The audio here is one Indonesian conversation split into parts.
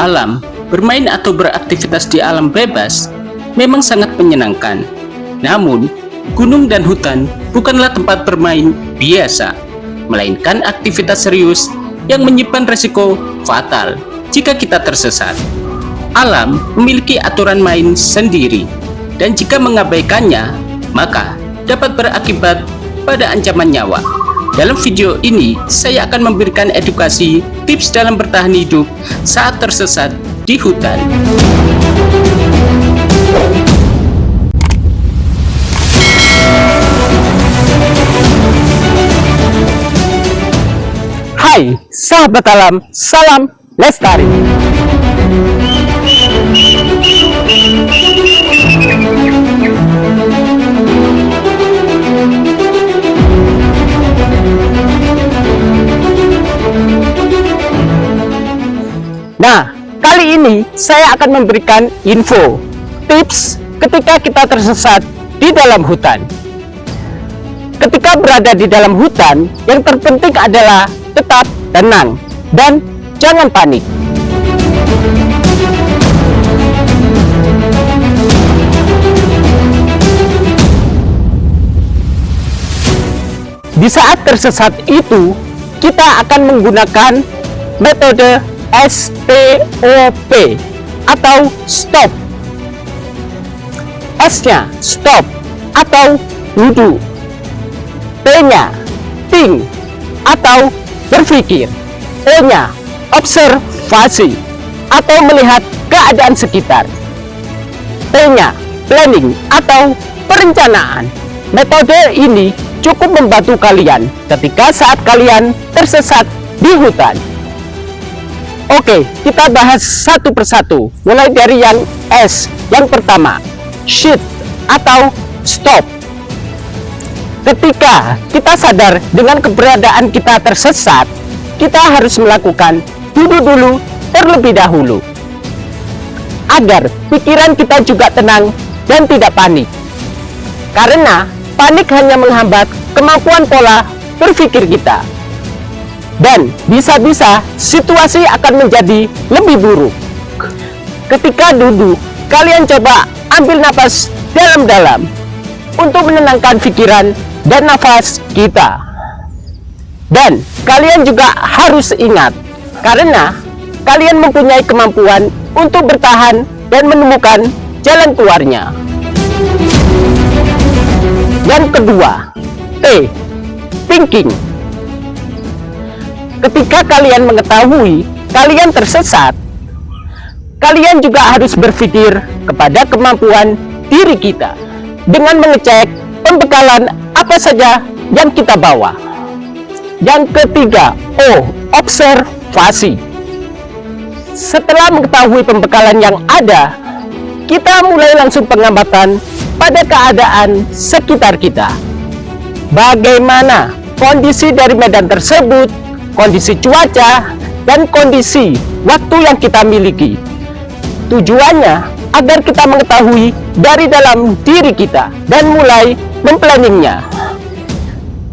alam, bermain atau beraktivitas di alam bebas memang sangat menyenangkan. Namun, gunung dan hutan bukanlah tempat bermain biasa, melainkan aktivitas serius yang menyimpan resiko fatal jika kita tersesat. Alam memiliki aturan main sendiri, dan jika mengabaikannya, maka dapat berakibat pada ancaman nyawa. Dalam video ini, saya akan memberikan edukasi tips dalam bertahan hidup saat tersesat di hutan. Hai sahabat alam, salam lestari. Nah, kali ini saya akan memberikan info, tips ketika kita tersesat di dalam hutan. Ketika berada di dalam hutan, yang terpenting adalah tetap tenang dan jangan panik. Di saat tersesat itu, kita akan menggunakan metode STOP atau stop. S-nya stop atau duduk. T-nya think atau berpikir. E-nya observasi atau melihat keadaan sekitar. P-nya planning atau perencanaan. Metode ini cukup membantu kalian ketika saat kalian tersesat di hutan. Oke, kita bahas satu persatu. Mulai dari yang S. Yang pertama, shift atau stop. Ketika kita sadar dengan keberadaan kita tersesat, kita harus melakukan duduk dulu terlebih dahulu, agar pikiran kita juga tenang dan tidak panik. Karena panik hanya menghambat kemampuan pola berpikir kita, dan bisa-bisa situasi akan menjadi lebih buruk. Ketika duduk, kalian coba ambil napas dalam-dalam untuk menenangkan pikiran dan nafas kita. Dan kalian juga harus ingat, karena kalian mempunyai kemampuan untuk bertahan dan menemukan jalan keluarnya. Yang kedua, T, thinking. Ketika kalian mengetahui kalian tersesat, kalian juga harus berpikir kepada kemampuan diri kita dengan mengecek pembekalan apa saja yang kita bawa. Yang ketiga, O, observasi. Setelah mengetahui pembekalan yang ada, kita mulai langsung pengamatan pada keadaan sekitar kita. Bagaimana kondisi dari medan tersebut, kondisi cuaca, dan kondisi waktu yang kita miliki. Tujuannya agar kita mengetahui dari dalam diri kita dan mulai memplanningnya.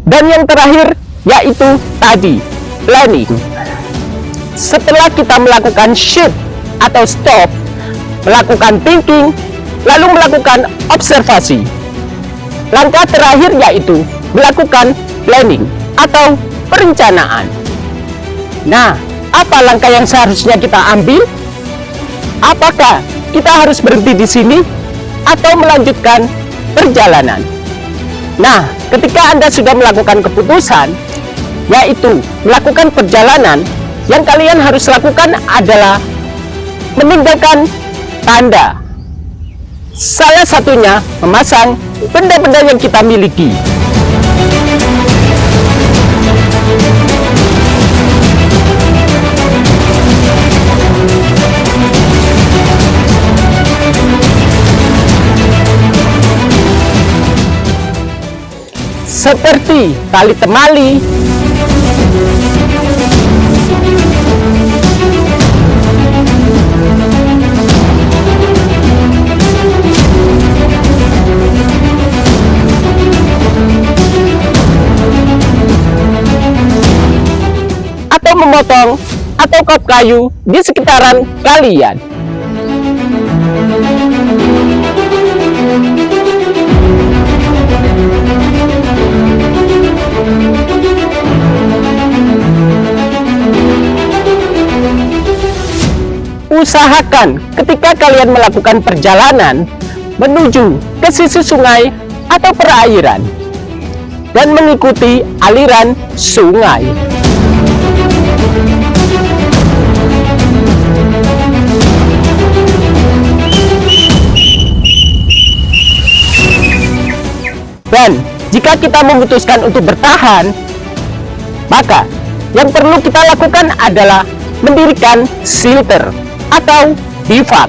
Dan yang terakhir yaitu tadi, planning. Setelah kita melakukan shift atau stop, melakukan thinking, lalu melakukan observasi, langkah terakhir yaitu melakukan planning atau perencanaan. Nah, apa langkah yang seharusnya kita ambil? Apakah kita harus berhenti di sini atau melanjutkan perjalanan? Nah, ketika Anda sudah melakukan keputusan, yaitu melakukan perjalanan, yang kalian harus lakukan adalah meninggalkan tanda. Salah satunya memasang benda-benda yang kita miliki. Seperti tali temali, atau memotong atau kop kayu di sekitaran kalian. Usahakan ketika kalian melakukan perjalanan menuju ke sisi sungai atau perairan dan mengikuti aliran sungai. Dan jika kita memutuskan untuk bertahan, maka yang perlu kita lakukan adalah mendirikan shelter atau bivak.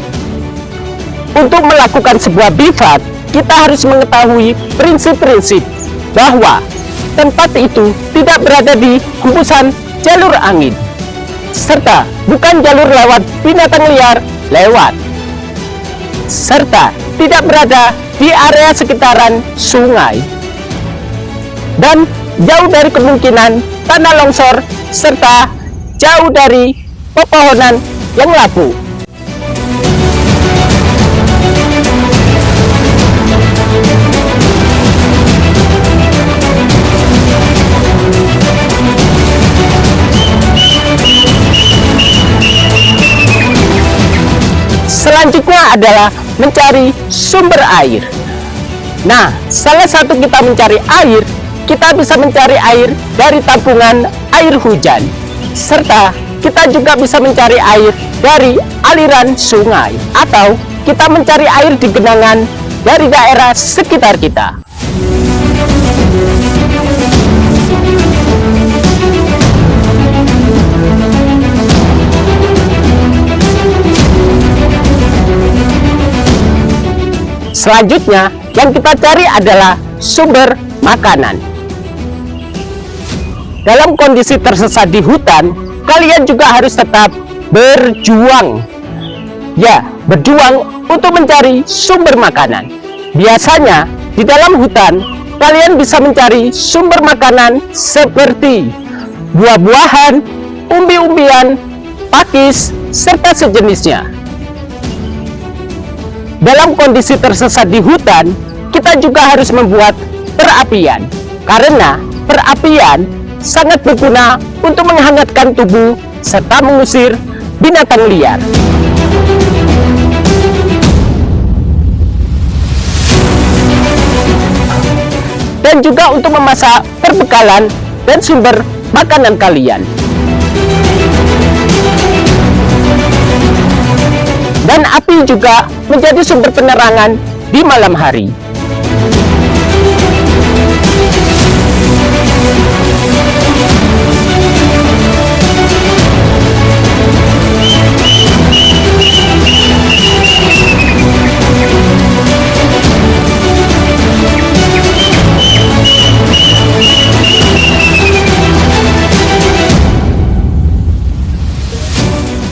Untuk melakukan sebuah bivak, kita harus mengetahui prinsip-prinsip bahwa tempat itu tidak berada di hembusan jalur angin, serta bukan jalur lewat binatang liar lewat, serta tidak berada di area sekitaran sungai, dan jauh dari kemungkinan tanah longsor, serta jauh dari pepohonan yang lapu. Selanjutnya adalah mencari sumber air. Nah, salah satu kita mencari air, kita bisa mencari air dari tampungan air hujan, serta kita juga bisa mencari air dari aliran sungai, atau kita mencari air di genangan dari daerah sekitar kita. Selanjutnya, yang kita cari adalah sumber makanan. Dalam kondisi tersesat di hutan, kalian juga harus tetap berjuang. Ya, berjuang untuk mencari sumber makanan. Biasanya, di dalam hutan, kalian bisa mencari sumber makanan seperti buah-buahan, umbi-umbian, pakis, serta sejenisnya. Dalam kondisi tersesat di hutan, kita juga harus membuat perapian, karena perapian sangat berguna untuk menghangatkan tubuh serta mengusir binatang liar. Dan juga untuk memasak perbekalan dan sumber makanan kalian. Dan api juga menjadi sumber penerangan di malam hari.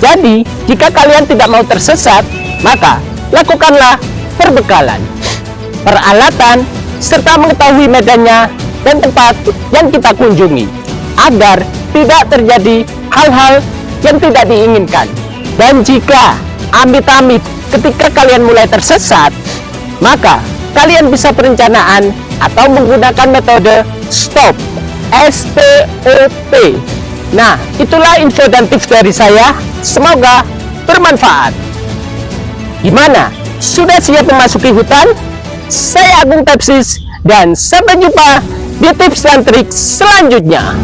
Jadi, jika kalian tidak mau tersesat, maka lakukanlah perbekalan, peralatan, serta mengetahui medannya dan tempat yang kita kunjungi, agar tidak terjadi hal-hal yang tidak diinginkan. Dan jika amit-amit ketika kalian mulai tersesat, maka kalian bisa perencanaan atau menggunakan metode STOP, STOP. Nah, itulah info dan tips dari saya. Semoga bermanfaat. Gimana? Sudah siap memasuki hutan? Saya Agung Tepsis, dan sampai jumpa di tips dan trik selanjutnya.